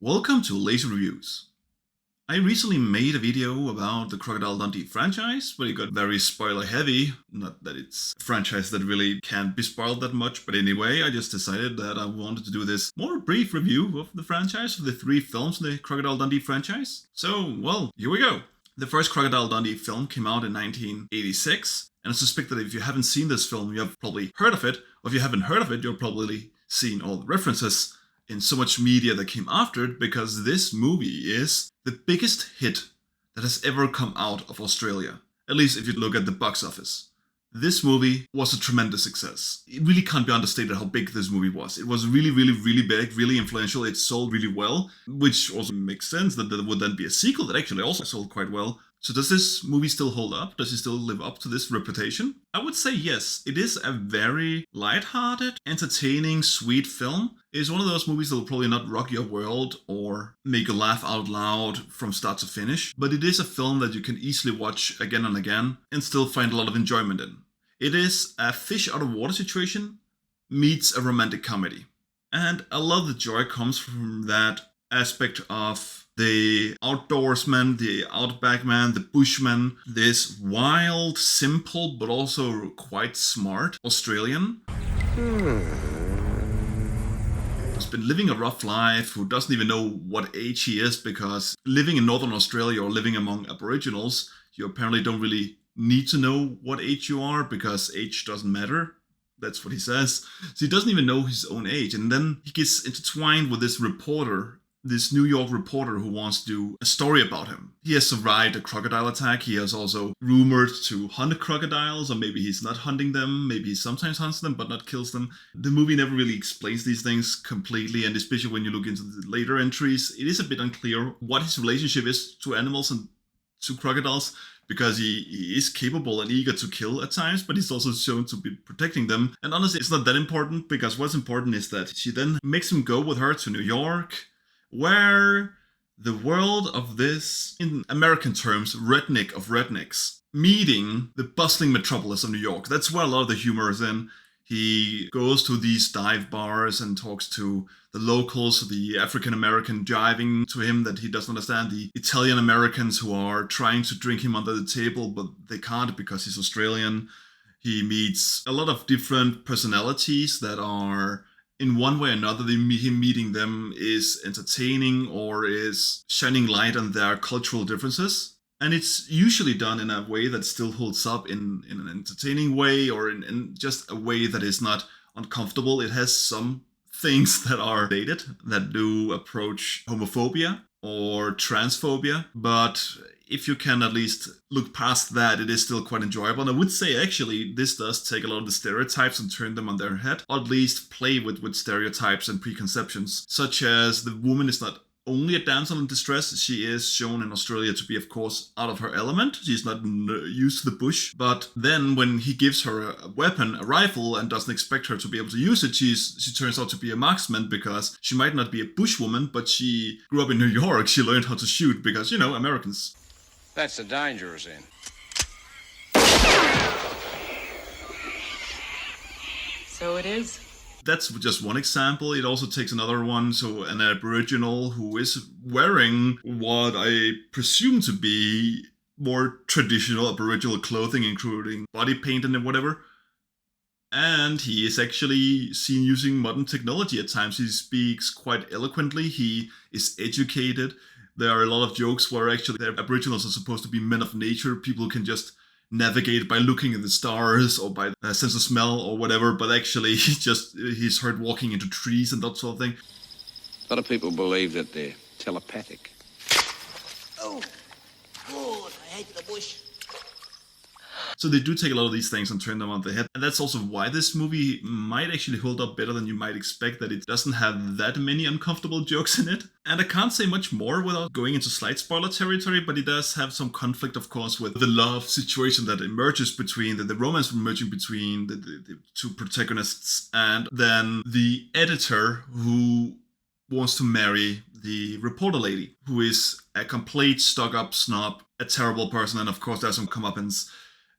Welcome to Laser Reviews. I recently made a video about the Crocodile Dundee franchise, but it got very spoiler heavy. Not that it's a franchise that really can't be spoiled that much, but anyway, I just decided that I wanted to do this more brief review of the franchise, of the three films in the Crocodile Dundee franchise. So, well, here we go. The first Crocodile Dundee film came out in 1986, and I suspect that if you haven't seen this film, you have probably heard of it, or if you haven't heard of it, you've probably seen all the references in so much media that came after it, because this movie is the biggest hit that has ever come out of Australia, at least if you look at the box office. This movie was a tremendous success. It really can't be understated how big this movie was. It was really, really, really big, really influential. It sold really well, which also makes sense that there would then be a sequel that actually also sold quite well. So does this movie still hold up? Does it still live up to this reputation? I would say yes. It is a very light-hearted, entertaining, sweet film. It is one of those movies that will probably not rock your world or make you laugh out loud from start to finish, but it is a film that you can easily watch again and again and still find a lot of enjoyment in. It is a fish out of water situation meets a romantic comedy. And a lot of the joy comes from that aspect of the outdoorsman, the outbackman, the bushman, this wild, simple, but also quite smart Australian who's been living a rough life, who doesn't even know what age he is, because living in Northern Australia or living among Aboriginals, you apparently don't really need to know what age you are because age doesn't matter. That's what he says. So he doesn't even know his own age. And then he gets intertwined with this reporter, this New York reporter who wants to do a story about him. He has survived a crocodile attack. He has also rumored to hunt crocodiles, or maybe he's not hunting them. Maybe he sometimes hunts them, but not kills them. The movie never really explains these things completely, and especially when you look into the later entries, it is a bit unclear what his relationship is to animals and to crocodiles, because he is capable and eager to kill at times, but he's also shown to be protecting them. And honestly, it's not that important, because what's important is that she then makes him go with her to New York, where the world of this, in American terms, redneck of rednecks, meeting the bustling metropolis of New York. That's where a lot of the humor is in. He goes to these dive bars and talks to the locals, the African American jiving to him that he doesn't understand, the Italian Americans who are trying to drink him under the table, but they can't because he's Australian. He meets a lot of different personalities that are, in one way or another, him meeting them is entertaining or is shining light on their cultural differences. And it's usually done in a way that still holds up in an entertaining way, or in just a way that is not uncomfortable. It has some things that are dated, that do approach homophobia or transphobia, but if you can at least look past that, it is still quite enjoyable. And I would say, actually, this does take a lot of the stereotypes and turn them on their head, or at least play with stereotypes and preconceptions, such as the woman is not only a damsel in distress. She is shown in Australia to be, of course, out of her element. She's not used to the bush. But then when he gives her a weapon, a rifle, and doesn't expect her to be able to use it, she turns out to be a marksman, because she might not be a bushwoman, but she grew up in New York. She learned how to shoot because, Americans. That's the danger is in. So it is. That's just one example. It also takes another one. So an Aboriginal who is wearing what I presume to be more traditional Aboriginal clothing, including body paint and whatever. And he is actually seen using modern technology at times. He speaks quite eloquently. He is educated. There are a lot of jokes where actually the Aboriginals are supposed to be men of nature, people who can just navigate by looking at the stars or by a sense of smell or whatever, but actually he's heard walking into trees and that sort of thing. A lot of people believe that they're telepathic. Oh, God, I hate the bush. So they do take a lot of these things and turn them on their head. And that's also why this movie might actually hold up better than you might expect, that it doesn't have that many uncomfortable jokes in it. And I can't say much more without going into slight spoiler territory, but it does have some conflict, of course, with the love situation that emerges between, the romance emerging between the two protagonists, and then the editor who wants to marry the reporter lady, who is a complete stuck-up snob, a terrible person, and of course there's some comeuppance.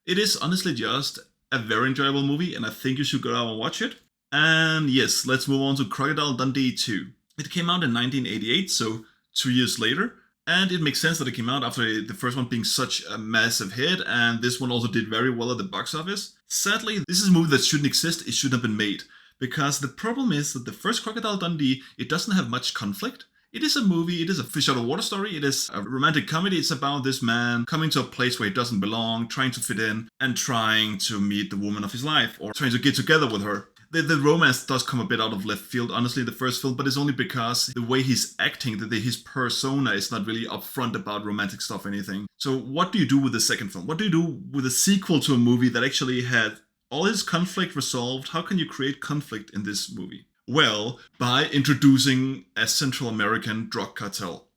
It is honestly just a very enjoyable movie, and I think you should go out and watch it. And yes, let's move on to Crocodile Dundee II. It came out in 1988, so 2 years later. And it makes sense that it came out after the first one being such a massive hit, and this one also did very well at the box office. Sadly, this is a movie that shouldn't exist, it shouldn't have been made. Because the problem is that the first Crocodile Dundee, it doesn't have much conflict. It is a movie, it is a fish out of water story, it is a romantic comedy. It's about this man coming to a place where he doesn't belong, trying to fit in, and trying to meet the woman of his life, or trying to get together with her. The romance does come a bit out of left field, honestly, the first film, but it's only because the way he's acting, his persona is not really upfront about romantic stuff or anything. So what do you do with the second film? What do you do with a sequel to a movie that actually had all his conflict resolved? How can you create conflict in this movie? Well, by introducing a Central American drug cartel.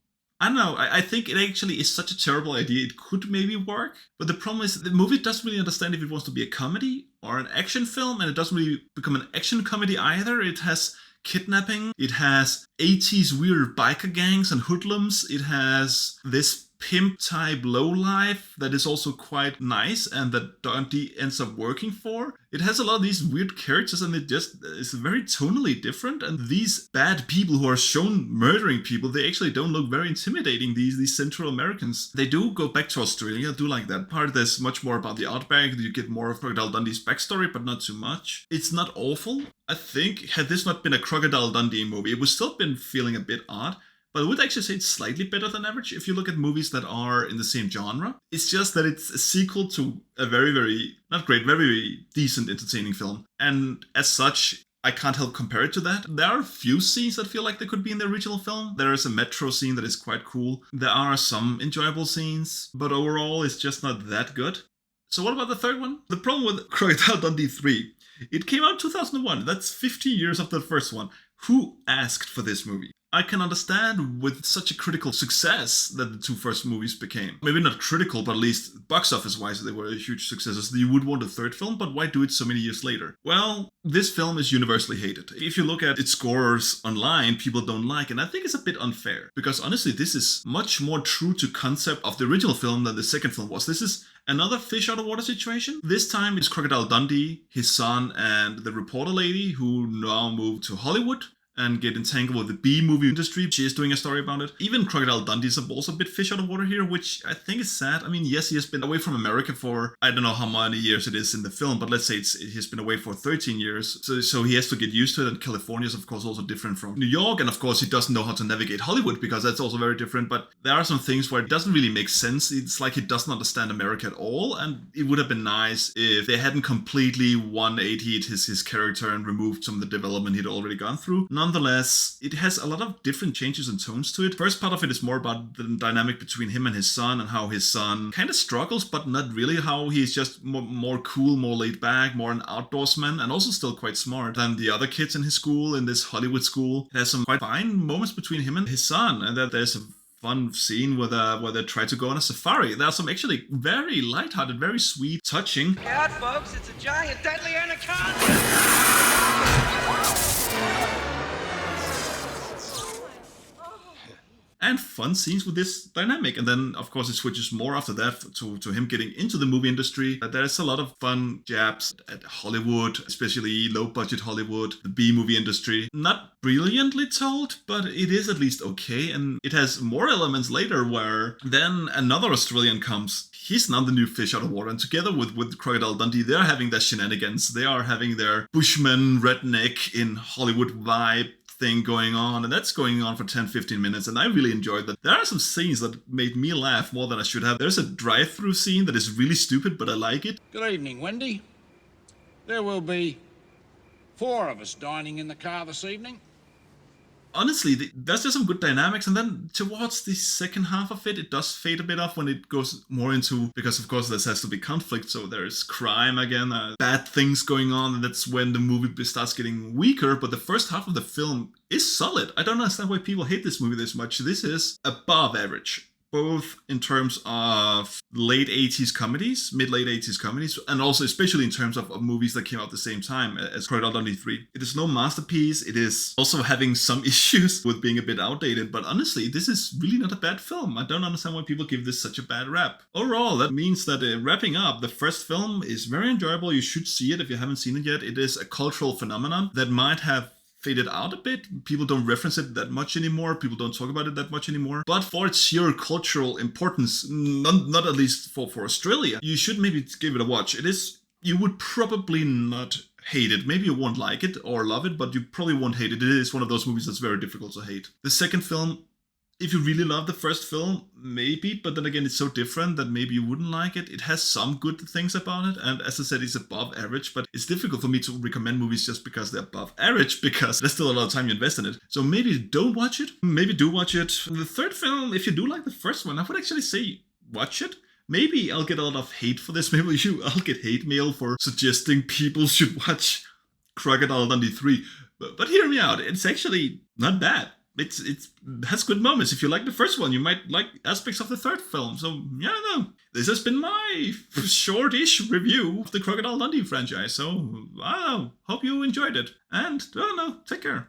I don't know, I think it actually is such a terrible idea. It could maybe work, but the problem is the movie doesn't really understand if it wants to be a comedy or an action film, and it doesn't really become an action comedy either. It has kidnapping, it has 80s weird biker gangs and hoodlums, it has this pimp type lowlife that is also quite nice and that Dundee ends up working for. It has a lot of these weird characters and it just is very tonally different, and these bad people who are shown murdering people, they actually don't look very intimidating, these Central Americans. They do go back to Australia, I do like that part. There's much more about the outback, you get more of Crocodile Dundee's backstory, but not too much. It's not awful. I think had this not been a Crocodile Dundee movie, it would still have been feeling a bit odd. But I would actually say it's slightly better than average if you look at movies that are in the same genre. It's just that it's a sequel to a very, very, not great, very, very decent, entertaining film. And as such, I can't help compare it to that. There are a few scenes that feel like they could be in the original film. There is a metro scene that is quite cool. There are some enjoyable scenes, but overall it's just not that good. So what about the third one? The problem with Crocodile Dundee 3, it came out in 2001. That's 15 years after the first one. Who asked for this movie? I can understand with such a critical success that the two first movies became. Maybe not critical, but at least box office wise they were huge successes. You would want a third film, but why do it so many years later? Well, this film is universally hated. If you look at its scores online, people don't like it, and I think it's a bit unfair. Because honestly, this is much more true to concept of the original film than the second film was. This is another fish out of water situation. This time it's Crocodile Dundee, his son, and the reporter lady who now moved to Hollywood and get entangled with the B-movie industry. She is doing a story about it. Even Crocodile Dundee is also a bit fish out of water here, which I think is sad. I mean, yes, he has been away from America for, I don't know how many years it is in the film, but let's say he's been away for 13 years. So he has to get used to it, and California is, of course, also different from New York, and of course, he doesn't know how to navigate Hollywood, because that's also very different. But there are some things where it doesn't really make sense. It's like he doesn't understand America at all, and it would have been nice if they hadn't completely 180'd his character and removed some of the development he'd already gone through. Nonetheless, it has a lot of different changes and tones to it. First part of it is more about the dynamic between him and his son, and how his son kind of struggles, but not really, how he's just more cool, more laid back, more an outdoorsman, and also still quite smart than the other kids in his school, in this Hollywood school. It has some quite fine moments between him and his son, and that there's a fun scene where they try to go on a safari. There are some actually very lighthearted, very sweet, touching. Look out, folks, it's a giant, deadly anaconda! And fun scenes with this dynamic. And then, of course, it switches more after that to him getting into the movie industry. There's a lot of fun jabs at Hollywood, especially low-budget Hollywood, the B-movie industry. Not brilliantly told, but it is at least okay. And it has more elements later where then another Australian comes. He's now the new fish out of water. And together with Crocodile Dundee, they're having their shenanigans. They are having their Bushman, redneck in Hollywood vibe thing going on, and that's going on for 10-15 minutes, and I really enjoyed that. There are some scenes that made me laugh more than I should have. There's a drive-through scene that is really stupid, but I like it. Good evening, Wendy. There will be 4 of us dining in the car this evening. Honestly, there's just some good dynamics, and then towards the second half of it, it does fade a bit off when it goes more into, because of course this has to be conflict, so there's crime again, bad things going on, and that's when the movie starts getting weaker. But the first half of the film is solid. I don't understand why people hate this movie this much. This is above average, both in terms of late 80s comedies, mid-late 80s comedies, and also especially in terms of movies that came out at the same time as Crocodile Dundee 3. It is no masterpiece. It is also having some issues with being a bit outdated, but honestly, this is really not a bad film. I don't understand why people give this such a bad rap. Overall, that means that wrapping up, the first film is very enjoyable. You should see it if you haven't seen it yet. It is a cultural phenomenon that might have faded out a bit. People don't reference it that much anymore. People don't talk about it that much anymore. But for its sheer cultural importance, not at least for Australia, you should maybe give it a watch. It is, you would probably not hate it. Maybe you won't like it or love it, but you probably won't hate it. It is one of those movies that's very difficult to hate. The second film, if you really love the first film, maybe, but then again, it's so different that maybe you wouldn't like it. It has some good things about it, and as I said, it's above average, but it's difficult for me to recommend movies just because they're above average, because there's still a lot of time you invest in it. So maybe don't watch it, maybe do watch it. The third film, if you do like the first one, I would actually say watch it. Maybe I'll get a lot of hate for this. Maybe I'll get hate mail for suggesting people should watch Crocodile Dundee 3. But hear me out, it's actually not bad. It has good moments. If you like the first one, you might like aspects of the third film. So, yeah, no. This has been my short-ish review of the Crocodile Dundee franchise. So, I don't know. Hope you enjoyed it. And, I don't know. Take care.